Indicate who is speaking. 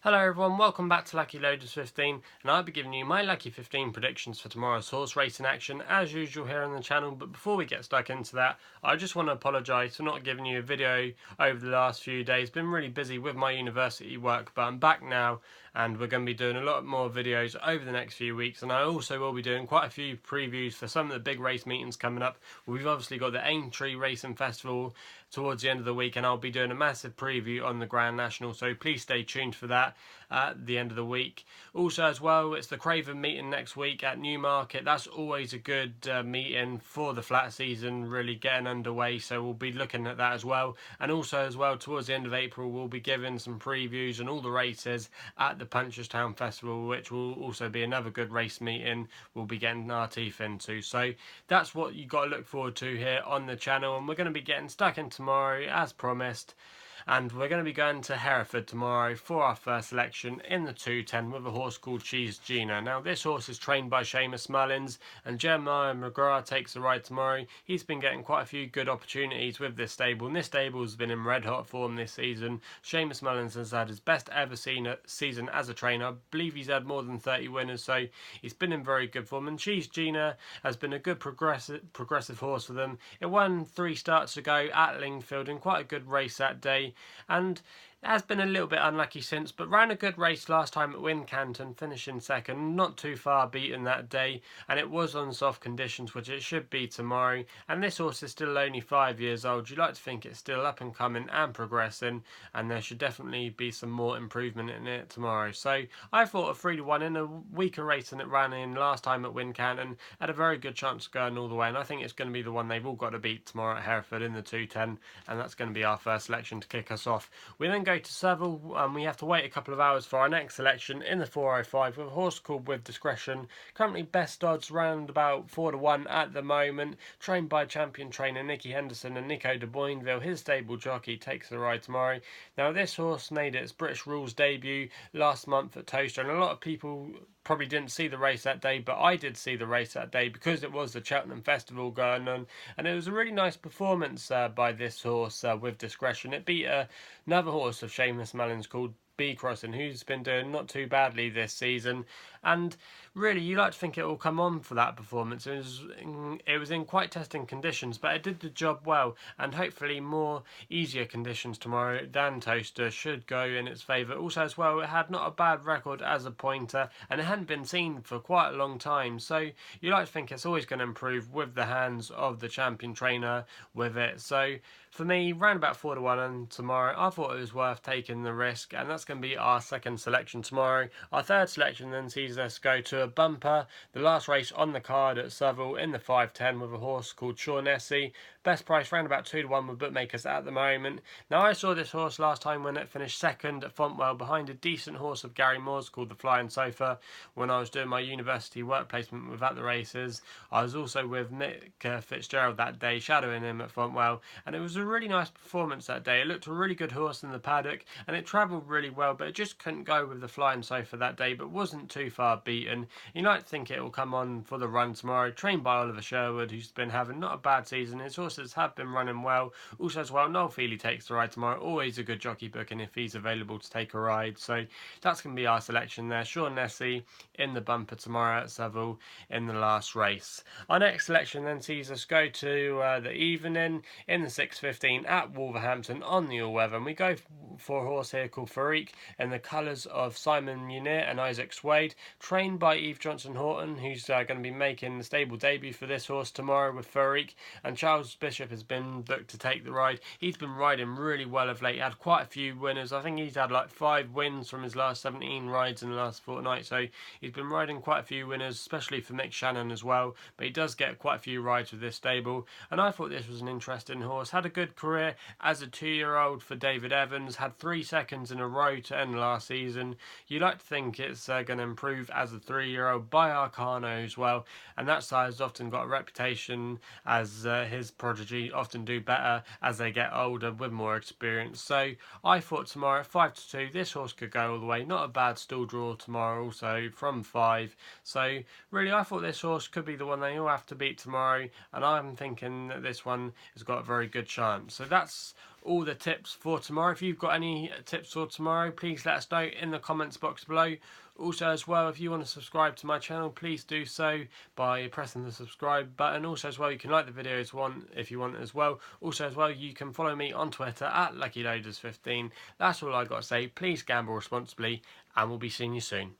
Speaker 1: Hello everyone, welcome back to Lucky Loaders 15, and I'll be giving you my Lucky 15 predictions for tomorrow's horse racing action as usual here on the channel. But before we get stuck into that, I just want to apologise for not giving you a video over the last few days. Been really busy with my university work, but I'm back now and we're going to be doing a lot more videos over the next few weeks, and I also will be doing quite a few previews for some of the big race meetings coming up. We've obviously got the Aintree Racing Festival towards the end of the week, and I'll be doing a massive preview on the Grand National, so please stay tuned for that at the end of the week. Also as well, it's the Craven meeting next week at Newmarket. That's always a good meeting for the flat season really getting underway, so we'll be looking at that as well. And also as well, towards the end of April, we'll be giving some previews and all the races at the Punchestown Festival, which will also be another good race meeting we'll be getting our teeth into. So that's what you got to look forward to here on the channel, and we're going to be getting stuck in tomorrow as promised. And we're going to be going to Hereford tomorrow for our first selection in the 210 with a horse called Gina. Now this horse is trained by Seamus Mullins, and Jeremiah McGrath takes the ride tomorrow. He's been getting quite a few good opportunities with this stable, and this stable has been in red hot form this season. Seamus Mullins has had his best ever season as a trainer. I believe he's had more than 30 winners, so he's been in very good form. And Gina has been a good progressive horse for them. It won 3 starts ago at Lingfield in quite a good race that day, and has been a little bit unlucky since, but ran a good race last time at Wincanton, finishing second, not too far beaten that day, and it was on soft conditions, which it should be tomorrow. And this horse is still only 5 years old. You like to think it's still up and coming and progressing, and there should definitely be some more improvement in it tomorrow. So I thought a 3-1 in a weaker race than it ran in last time at Wincanton, had a very good chance of going all the way, and I think it's going to be the one they've all got to beat tomorrow at Hereford in the 210, and that's going to be our first selection to kick us off. We then go to Southwell, and we have to wait a couple of hours for our next selection in the 405 with a horse called With Discretion. Currently best odds round about 4-1 at the moment, trained by champion trainer Nicky Henderson and Nico de Boinville. His stable jockey takes the ride tomorrow. Now this horse made its British Rules debut last month at Toaster, and a lot of people probably didn't see the race that day, but I did see the race that day because it was the Cheltenham Festival going on, and it was a really nice performance by this horse With Discretion. It beat another horse of Seamus Mullins called B Crossing, who's been doing not too badly this season, and really you like to think it will come on for that performance. It was in quite testing conditions, but it did the job well, and hopefully more easier conditions tomorrow than Toaster should go in its favour. Also as well, it had not a bad record as a pointer, and it hadn't been seen for quite a long time, so you like to think it's always going to improve with the hands of the champion trainer with it. So for me, round about 4-1 and tomorrow, I thought it was worth taking the risk, and that's going to be our second selection tomorrow. Our third selection then sees us go to a bumper, the last race on the card at Southwell in the 510 with a horse called Shaughnessy. Best price round about 2-1 with bookmakers at the moment. Now I saw this horse last time when it finished second at Fontwell behind a decent horse of Gary Moore's called the Flying Sofa when I was doing my university work placement with At the Races. I was also with Mick Fitzgerald that day, shadowing him at Fontwell, and it was a really nice performance that day. It looked a really good horse in the paddock, and it travelled really well, but it just couldn't go with the Flying Sofa that day, but wasn't too far beaten. You might think it will come on for the run tomorrow, trained by Oliver Sherwood, who's been having not a bad season. His horses have been running well. Also as well, Noel Feely takes the ride tomorrow, always a good jockey booking if he's available to take a ride. So that's going to be our selection there. Shaughnessy in the bumper tomorrow at Southwell in the last race. Our next selection then sees us go to the evening in the 6:15 at Wolverhampton on the all-weather, and we go for a horse here called Ferik in the colours of Simon Munir and Isaac Swade, trained by Eve Johnson Horton, who's going to be making the stable debut for this horse tomorrow with Ferik, and Charles Bishop has been booked to take the ride. He's been riding really well of late. He had quite a few winners. I think he's had like 5 wins from his last 17 rides in the last fortnight, so he's been riding quite a few winners, especially for Mick Shannon as well, but he does get quite a few rides with this stable, and I thought this was an interesting horse. Had a good career as a 2-year-old for David Evans, had 3 seconds in a row to end last season. You like to think it's going to improve as a 3-year-old by Arcano as well, and that side's often got a reputation as his prodigy often do better as they get older with more experience. So I thought tomorrow at 5-2 this horse could go all the way. Not a bad stall draw tomorrow also from 5, so really I thought this horse could be the one they all have to beat tomorrow, and I'm thinking that this one has got a very good chance. So that's all the tips for tomorrow. If you've got any tips for tomorrow, please let us know in the comments box below. Also as well, if you want to subscribe to my channel, please do so by pressing the subscribe button. Also as well, you can like the video if you want as well. Also as well, you can follow me on Twitter at LuckyLoaders15. That's all I got to say. Please gamble responsibly, and we'll be seeing you soon.